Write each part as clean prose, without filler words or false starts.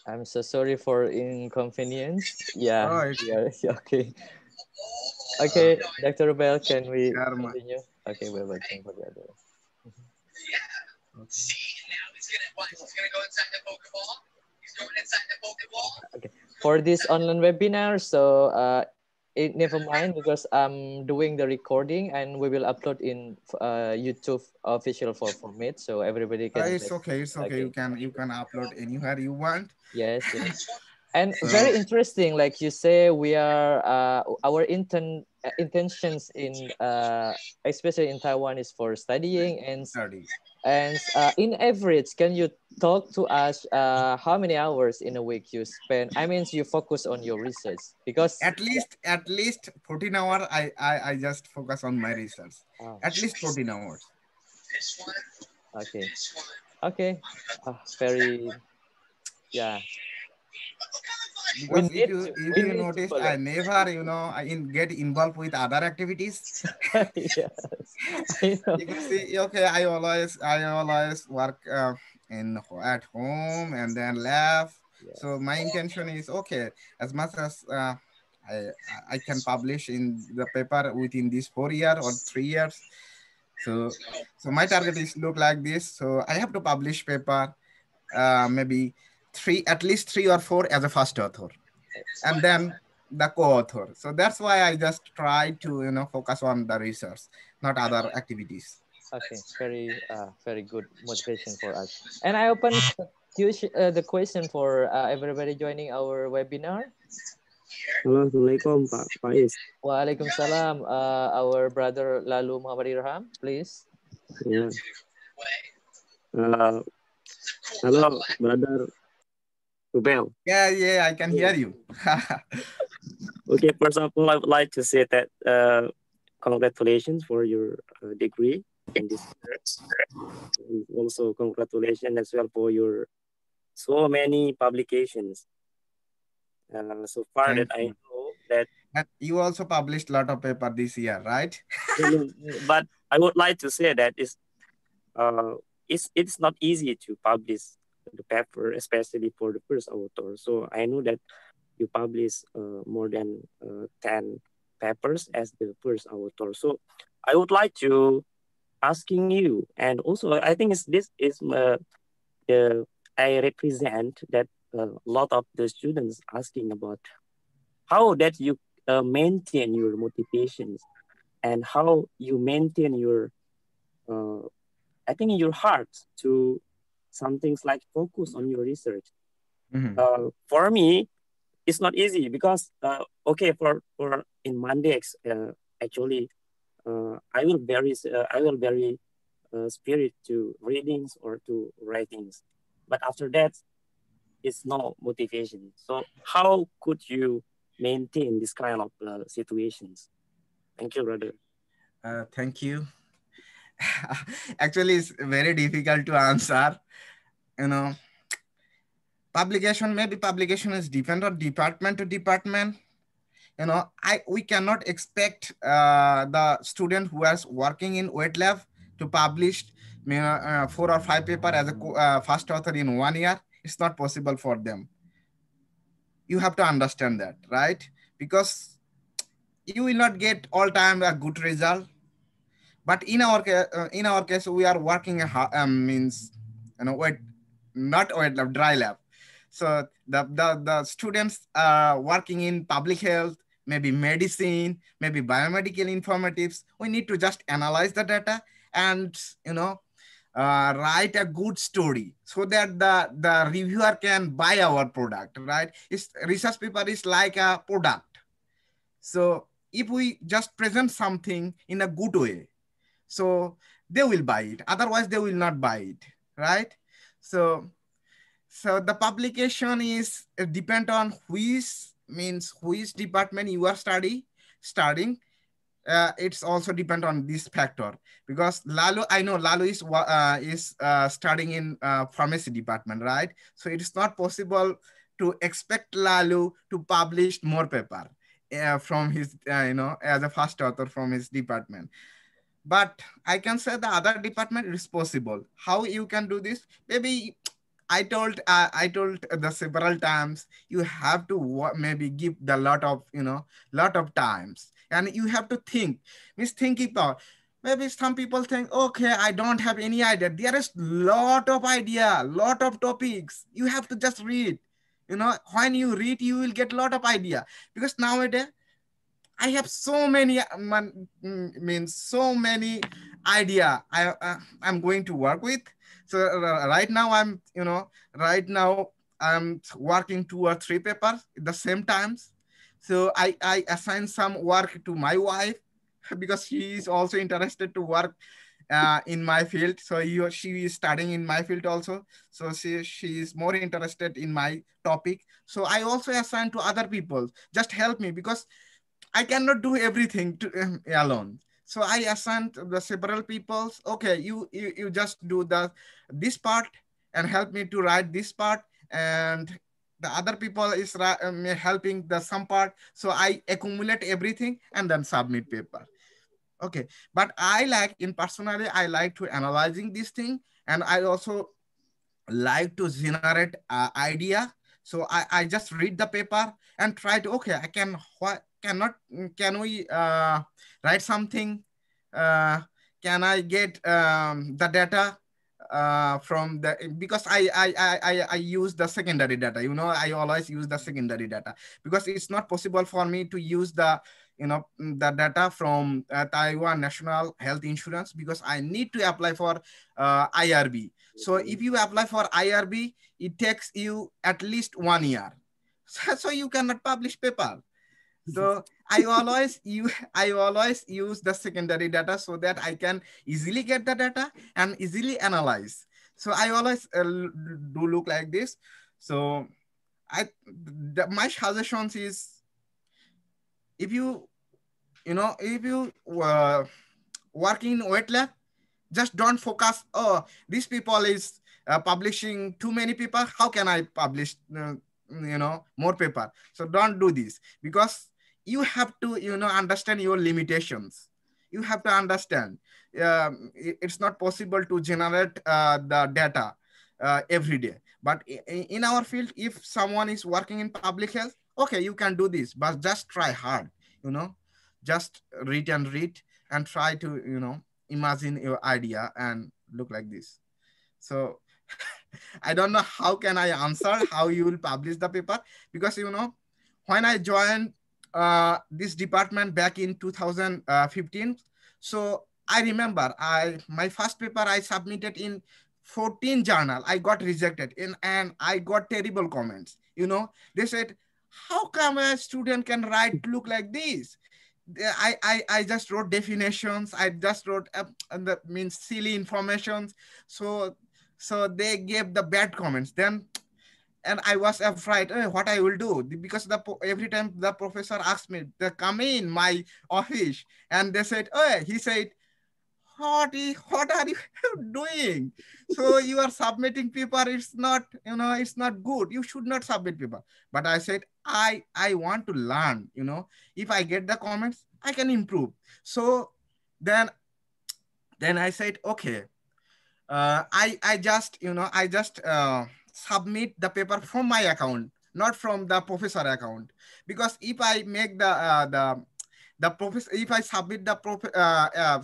I'm so sorry for inconvenience. Yeah, Oh, it's yeah, okay. uh, Okay, Dr. Bell, can we share my. continue? Okay, we're waiting for the other. Okay. Okay, for this online webinar, so never mind because I'm doing the recording and we will upload in YouTube official for Formmit, so everybody can It's just okay. It's okay. okay. You can upload anywhere you want. Yes, yes. And So very interesting, like you say, we are our intentions in especially in Taiwan is for studying study. and in average, can you talk to us how many hours in a week you spend? I mean, you focus on your research because At least 14 hours. I just focus on my research. oh, At least 14 hours. okay, okay, very yeah. We Because if need you to if we you need to notice, follow. I never get involved with other activities. Yes, I know. You can see, okay, I always work at home and then left. So Yes. my intention is, okay, as much as I I can publish in the paper within this 4 year or 3 years. So my target is look like this. So I have to publish paper, maybe at least three or four as a first author, and then the co-author. So that's why I just try to focus on the research, not other activities. Okay, very good motivation for us. And I open the question for everybody joining our webinar. Halo, Assalamualaikum Pak Faiz. Waalaikumsalam, our brother Lalu Muhammad Irham, please. Ya, uh, halo brother Rubel. Yeah, I can hear you. Okay, first of all, I would like to say that congratulations for your degree in this course. And also congratulations as well for your so many publications. So far that Thank I you. know that, And you also published a lot of paper this year, right? but I would like to say that uh, it's not easy to publish the paper, especially for the first author. So I know that you publish more than 10 papers as the first author. So I would like to asking you, and also I think this is the I represent that a lot of the students asking about how that you maintain your motivations and how you maintain your uh, I think in your heart to some things like focus on your research. Mhm. For me, it's not easy because okay for in Monday actually I will very spirit to readings or to writings, but after that it's no motivation. So how could you maintain this kind of situations? Thank you, brother. Thank you. Actually, it's very difficult to answer. You know, publication is depend on department to department. I we cannot expect the student who is working in wet lab to publish 4 or 5 paper as a first author in 1 year. It's not possible for them. You have to understand that, right? Because you will not get all time a good result. But in our case, we are working means wet, not wet lab, dry lab. So the students are working in public health, maybe medicine, maybe biomedical informatives. We need to just analyze the data and write a good story so that the reviewer can buy our product, right? It's research paper is like a product. So if we just present something in a good way, so they will buy it, otherwise they will not buy it, right? So the publication is depend on which department you are studying. It's also depend on this factor, because I know Lalu is studying in pharmacy department, right? So it is not possible to expect Lalu to publish more paper from his as a first author from his department. But I can say the other department is possible. How you can do this? Maybe I told the several times you have to maybe give the lot of lot of times, and you have to think. Means thinking about. Maybe some people think, okay, I don't have any idea. There is lot of idea, lot of topics. You have to just read. When you read, you will get a lot of idea, because nowadays I have so many means so many idea I'm going to work with. So right now right now I'm working 2 or 3 papers at the same times. So I assign some work to my wife because she is also interested to work in my field. So she is studying in my field also. So she is more interested in my topic. So I also assign to other people, just help me, because I cannot do everything alone. So I assigned the several peoples. Okay, you just do this part and help me to write this part, and the other people is helping the some part. So I accumulate everything and then submit paper. Okay, but I like in personally I like to analyzing this thing, and I also like to generate idea. So I just read the paper and try to, okay, I can what cannot can we write something, uh, can I get the data from the, because I use the secondary data. I always use the secondary data, because it's not possible for me to use the data from Taiwan National Health Insurance, because I need to apply for IRB. So if you apply for IRB, it takes you at least 1 year. So you cannot publish paper. So I always use the secondary data so that I can easily get the data and easily analyze. So I always do look like this. So my suggestions is, if if you work in wet lab, just don't focus, oh, these people is publishing too many paper, how can I publish more paper. So don't do this, because you have to understand your limitations. You have to understand it's not possible to generate the data every day. But in our field, if someone is working in public health, okay, you can do this, but just try hard. you know just read and read, and try to imagine your idea and look like this. So I don't know how can I answer how you will publish the paper, because when I joined this department back in 2015, so I remember my first paper I submitted in 14 journal. I got rejected and I got terrible comments. They said, how come a student can write look like this? I just wrote definitions. I just wrote and that means silly informations. So they gave the bad comments. Then and I was afraid what I will do, because every time the professor asked me, they come in my office and they said, oh, he said, what are you doing? So you are submitting paper. It's not good. You should not submit paper. But I said, I want to learn. If I get the comments, I can improve. So then I said, okay, I just submit the paper from my account, not from the professor account, because if I make the professor, if I submit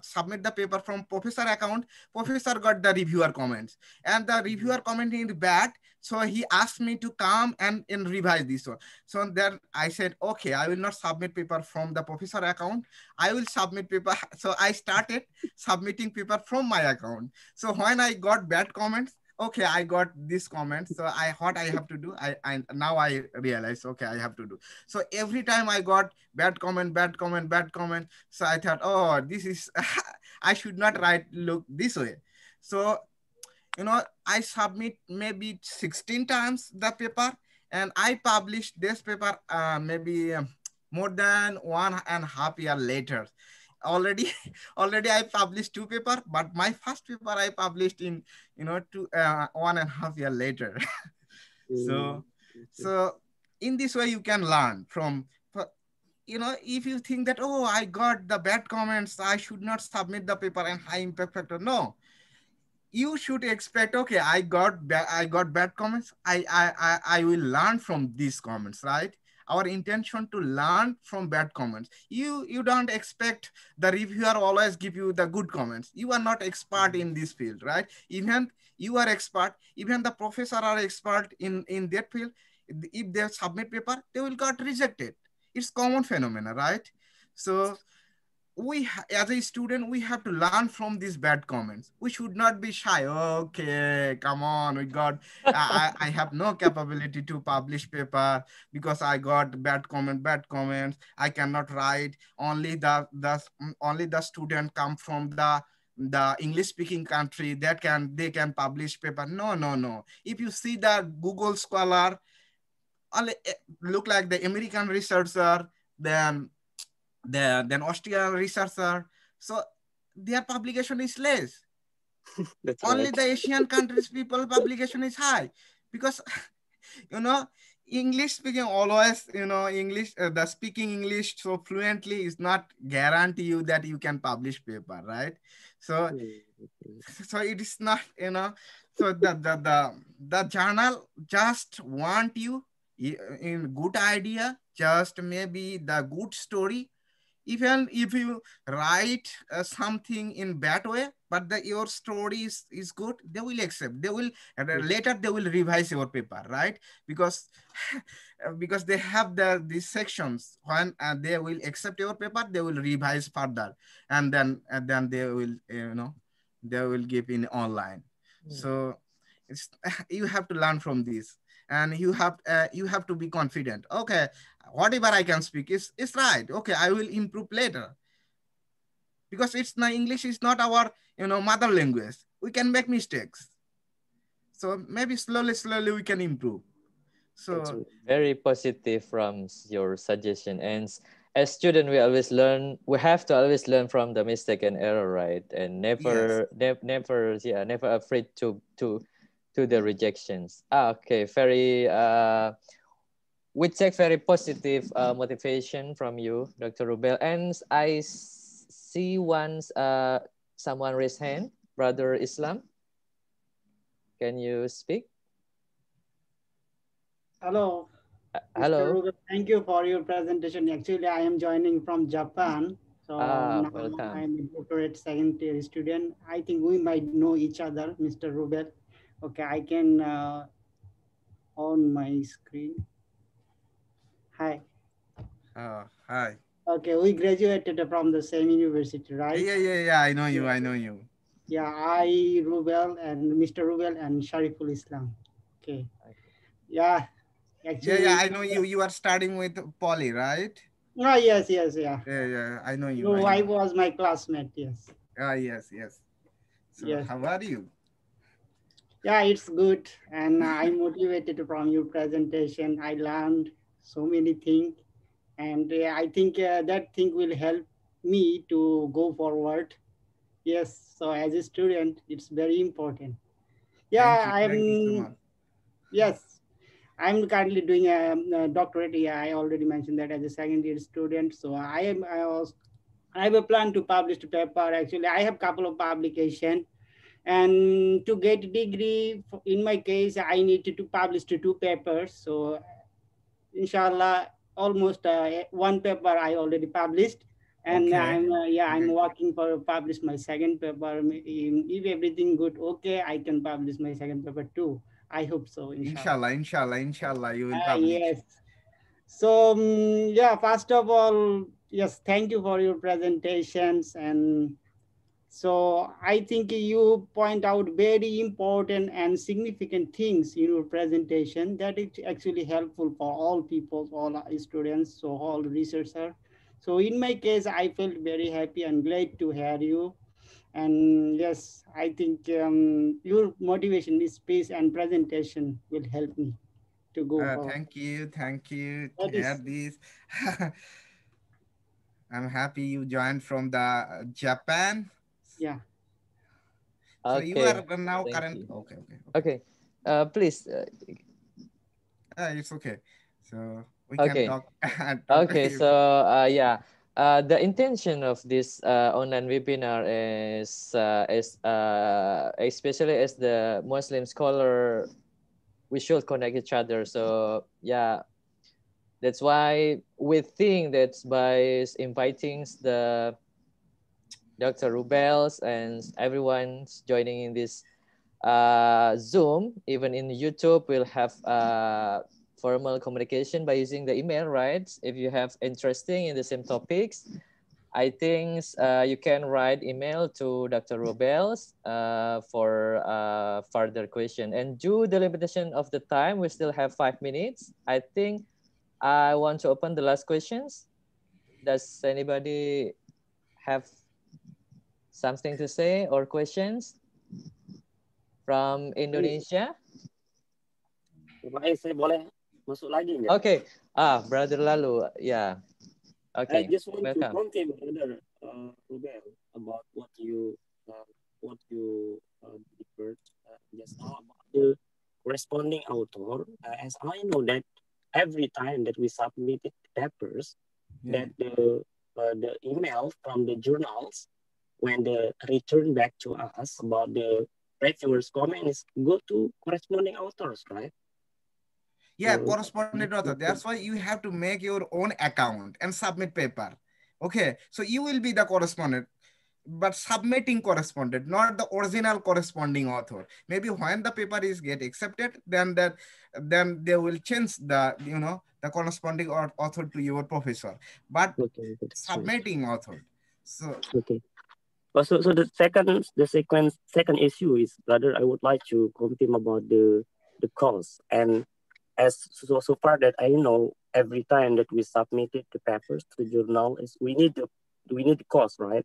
submit the paper from professor account, professor got the reviewer comments, and the reviewer comment is bad. So he asked me to come and revise this one. So then I said, okay, I will not submit paper from the professor account. I will submit paper. So I started submitting paper from my account. So when I got bad comments, okay, I got this comment. So what I have to do, I now I realize, okay, I have to do. So every time I got bad comment, bad comment, bad comment. So I thought, oh, this is I should not write look this way. So I submit maybe 16 times the paper, and I published this paper maybe more than 1.5 years later. Already already I published 2 paper, but my first paper I published in 1.5 years later. so so in this way you can learn from, if you think that, oh, I got the bad comments, I should not submit the paper and high impact factor. No, you should expect, okay, I got bad comments. I will learn from these comments, right? Our intention to learn from bad comments. You don't expect the reviewer always give you the good comments. You are not expert in this field, right? Even you are expert, even the professor are expert in that field. If they submit paper, they will got rejected. It's common phenomena, right? So as a student, we have to learn from these bad comments. We should not be shy. Okay, come on, we got I have no capability to publish paper because I got bad comments. I cannot write. Only the student come from the English speaking country that they can publish paper. No, no, no. If you see the Google Scholar, only look like the American researcher, then then Austrian researcher. So their publication is less. That's Only right. the Asian countries people publication is high because you know English speaking always, English, the speaking English so fluently is not guarantee you that you can publish paper, right? So Mm. so it is not, so the journal just want you in good idea, just maybe the good story. Even if you write something in bad way, but your story is good, they will accept, they will later they will revise your paper, right? Because because they have these sections when they will accept your paper, they will revise further, and then they will, they will give in online. So it's you have to learn from this, and you have to be confident. Okay, whatever I can speak is right. Okay, I will improve later because it's not English is not our mother language. We can make mistakes. So maybe slowly we can improve. That's So right. Very positive from your suggestion. And as student, we always learn. We have to always learn from the mistake and error, right? And yes, never afraid to the rejections. Okay, very we take very positive motivation from you, Dr. Rubel. And see once someone raise hand, Brother Islam. Can you speak? Hello, Mr. Hello. Ruben. Thank you for your presentation. Actually, I am joining from Japan. So now Welcome. I'm a doctorate second year student. I think we might know each other, Mr. Ruben. Okay, I can on my screen. Hi. hi. Okay, we graduated from the same university, right? Yeah, I know you, Yeah, I know you. yeah. I, Rubel, and Mr. Rubel and Shariful Islam. Okay. Yeah, Yeah, actually, I know you. You are starting with Poly, right? oh, yes, yeah. Yeah, I know you, I No, I know. was my classmate, yes. Yes. So Yes. how are you? Yeah, it's good. And I'm motivated from your presentation. I learned so many things. And I think that thing will help me to go forward. Yes. So as a student, it's very important. Yeah, Thank you so I'm, much. yes, I'm currently doing a doctorate. Yeah, I already mentioned that as a second year student. So I have a plan to publish the paper. Actually, I have a couple of publications. And to get degree, in my case, I need to publish two papers. So inshallah, almost one paper I already published. And Okay. I'm Okay. working for publish my second paper. If everything good, okay, I can publish my second paper too. I hope so, inshallah. Inshallah, you will publish. Yes. So yeah, first of all, yes, thank you for your presentations. And so I think you point out very important and significant things in your presentation that is actually helpful for all people, all students, so all researchers. So in my case, I felt very happy and glad to hear you. And yes, I think your motivation, speech and presentation will help me to go forward. Thank you to That hear is, this. I'm happy you joined from the Japan. yeah. So you are Okay. now Thank current. you. Okay. Okay. Please. It's okay. So we can Okay. talk. Talk. Okay. So yeah. The intention of this online webinar is especially as the Muslim scholar, we should connect each other. So yeah, that's why we think that by inviting the Dr. Rubels and everyone's joining in this Zoom, even in YouTube, we'll have formal communication by using the email, right? If you have interesting in the same topics, I think you can write email to Dr. Rubels for further question. And due the limitation of the time, we still have 5 minutes. I think I want to open the last questions. Does anybody have something to say or questions from Indonesia? Saya boleh masuk lagi nggak? Okay, Brother Lalu, yeah. I Okay, just want to welcome. confirm, Brother Ruben, about what you referred just now about the corresponding author. As I know that every time that we submitted papers, that the email from the journals, when they return back to us about the reviewers' comments, go to corresponding authors, right? Yeah, correspondent author. That's why you have to make your own account and submit paper. Okay, so you will be the correspondent, but submitting correspondent, not the original corresponding author. Maybe when the paper is get accepted, then they will change the the corresponding author to your professor, but submitting author. So okay. So the second issue is, brother, I would like to confirm about the cost. And as so far that I know, every time that we submitted the papers to the journal, is we need the cost, right?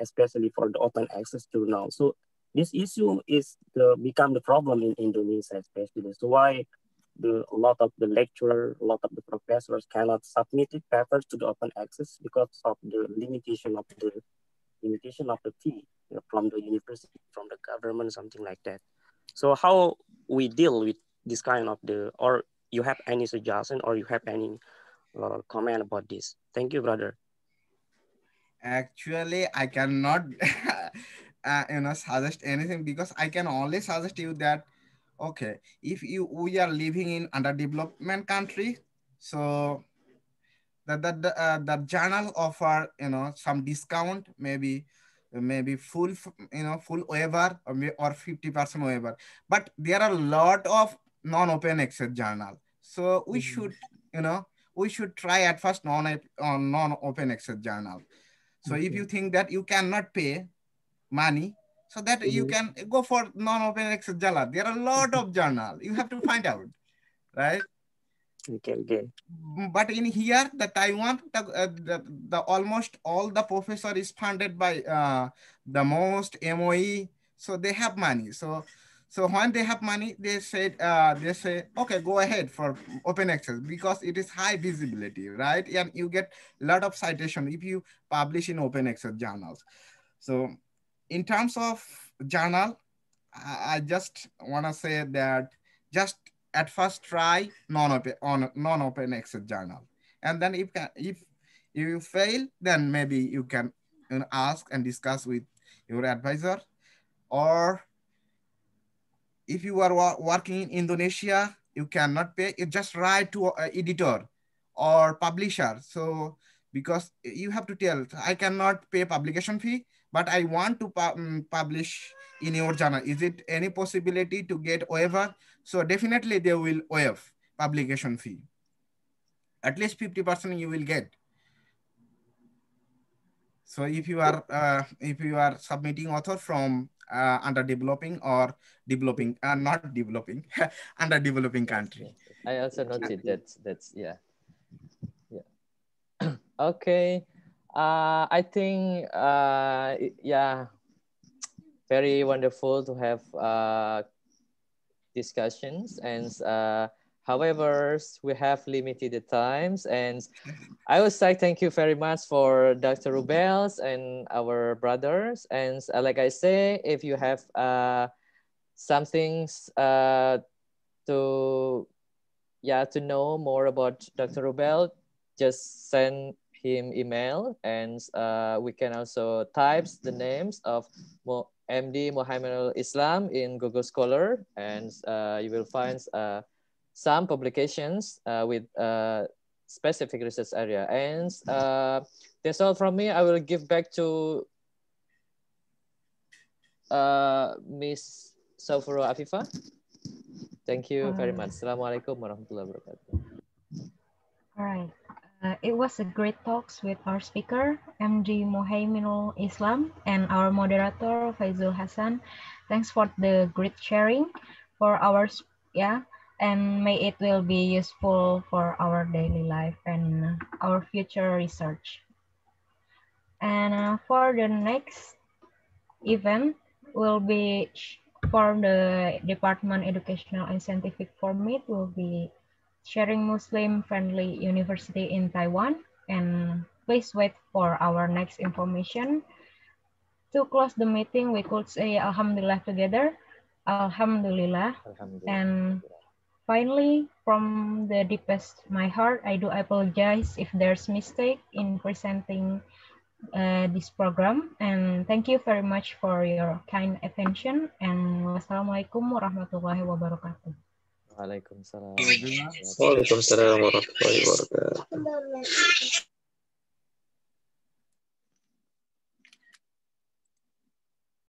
Especially for the open access journal. So this issue is become the problem in Indonesia, especially. So why a lot of the lecturer, a lot of the professors cannot submit the papers to the open access because of the limitation of the fee, from the university, from the government, something like that. So how we deal with this kind of or you have any suggestion or you have any comment about this? Thank you, brother. Actually, I cannot suggest anything, because I can only suggest you that, okay, if we are living in underdevelopment country, so the journal offer some discount, maybe full full waiver, or 50% waiver, but there are a lot of non-open access journal, so we should we should try at first non-open access journal. So if you think that you cannot pay money, so that you can go for non-open access journal. There are a lot of journal, you have to find out, right? Okay. But in here, the Taiwan, the almost all the professor is funded by the most MOE, so they have money. So when they have money, they say, okay, go ahead for open access, because it is high visibility, right? And you get a lot of citation if you publish in open access journals. So in terms of journal, I just want to say that just at first try non-open access journal, and then if you fail, then maybe you can ask and discuss with your advisor. Or if you are working in Indonesia, you cannot pay, you just write to editor or publisher. So because you have to tell, I cannot pay publication fee, but I want to publish in your journal. Is it any possibility to get waiver? So definitely they will waive publication fee. At least 50% you will get. So if you are submitting author from underdeveloping or developing, not developing, underdeveloping country. I also noted that's yeah. Okay. I think yeah, very wonderful to have discussions, and however we have limited the times, and I would say thank you very much for Dr. Rubels and our brothers. And like I say, if you have some things to know more about Dr. Rubel, just send him email, and we can also type the names of MD Mohaimenul Islam in Google Scholar, and you will find some publications with specific research area. And that's all from me. I will give back to Miss Shofuro Afifah. Thank you very much. Assalamualaikum warahmatullahi wabarakatuh. All right. It was a great talks with our speaker, MD Mohaimenul Islam, and our moderator, Faizul Hasan. Thanks for the great sharing for our, and may it will be useful for our daily life and our future research. And for the next event will be for the Department Educational and Scientific Formmit will be sharing Muslim-friendly university in Taiwan. And please wait for our next information. To close the meeting, we could say Alhamdulillah together. Alhamdulillah. Alhamdulillah. And finally, from the deepest my heart, I do apologize if there's mistake in presenting this program. And thank you very much for your kind attention. And wassalamualaikum warahmatullahi wabarakatuh. Waalaikumsalam. Waalaikumsalam warahmatullahi wabarakatuh.